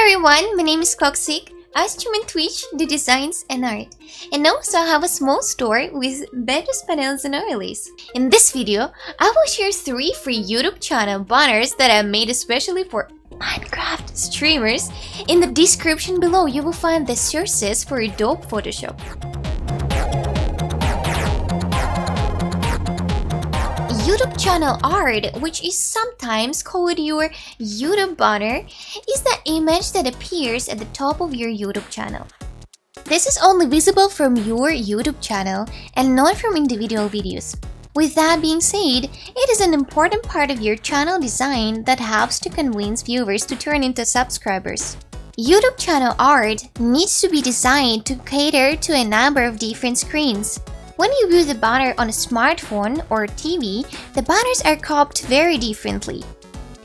everyone, my name is Qoqsik. I stream on Twitch, do designs and art. And also I have a small store with various panels and overlays. In this video, I will share 3 free YouTube channel banners that I made especially for Minecraft streamers. In the description below, you will find the sources for Adobe Photoshop. YouTube channel art, which is sometimes called your YouTube banner, is the image that appears at the top of your YouTube channel. This is only visible from your YouTube channel and not from individual videos. With that being said, it is an important part of your channel design that helps to convince viewers to turn into subscribers. YouTube channel art needs to be designed to cater to a number of different screens. When you view the banner on a smartphone or TV, the banners are cropped very differently.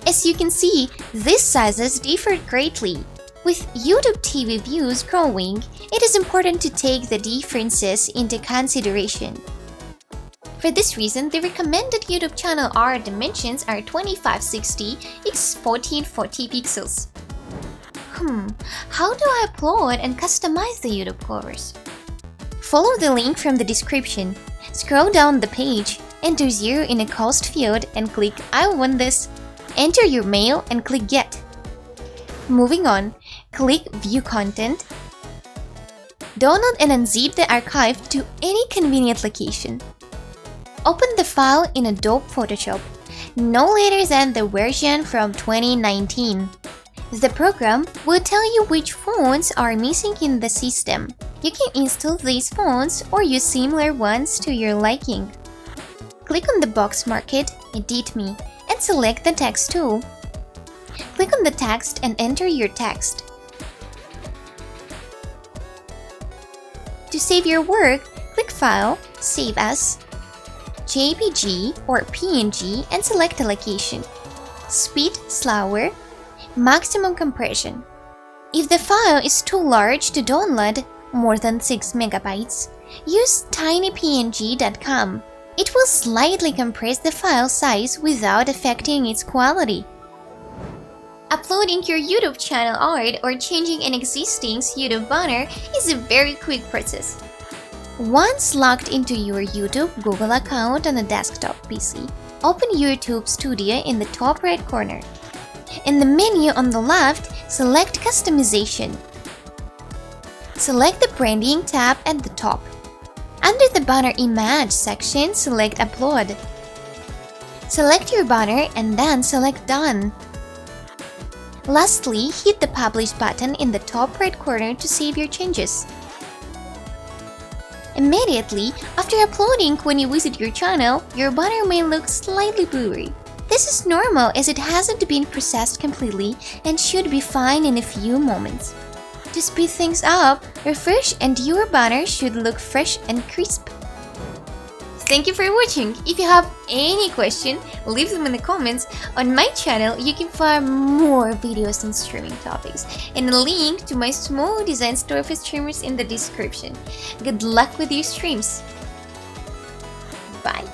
As you can see, these sizes differ greatly. With YouTube TV views growing, it is important to take the differences into consideration. For this reason, the recommended YouTube channel art dimensions are 2560 x 1440 pixels. How do I upload and customize the YouTube covers? Follow the link from the description. Scroll down the page, enter 0 in a cost field and click I want this. Enter your mail and click Get. Moving on, click View Content. Download and unzip the archive to any convenient location. Open the file in Adobe Photoshop, no later than the version from 2019. The program will tell you which fonts are missing in the system. You can install these fonts or use similar ones to your liking. Click on the box marked Edit Me and select the text tool. Click on the text and enter your text. To save your work, click File, Save As, JPG or PNG and select the location. Speed slower, maximum compression. If the file is too large to download, more than 6 megabytes, use tinypng.com. It will slightly compress the file size without affecting its quality. Uploading your YouTube channel art or changing an existing YouTube banner is a very quick process. Once logged into your YouTube Google account on a desktop PC, open YouTube Studio in the top right corner. In the menu on the left, select Customization. Select the Branding tab at the top. Under the Banner Image section, select Upload. Select your banner and then select Done. Lastly, hit the Publish button in the top right corner to save your changes. Immediately after uploading, when you visit your channel, your banner may look slightly blurry. This is normal as it hasn't been processed completely and should be fine in a few moments. To speed things up, refresh and your banner should look fresh and crisp. Thank you for watching. If you have any question, leave them in the comments. On my channel, you can find more videos on streaming topics and a link to my small design store for streamers in the description. Good luck with your streams. Bye.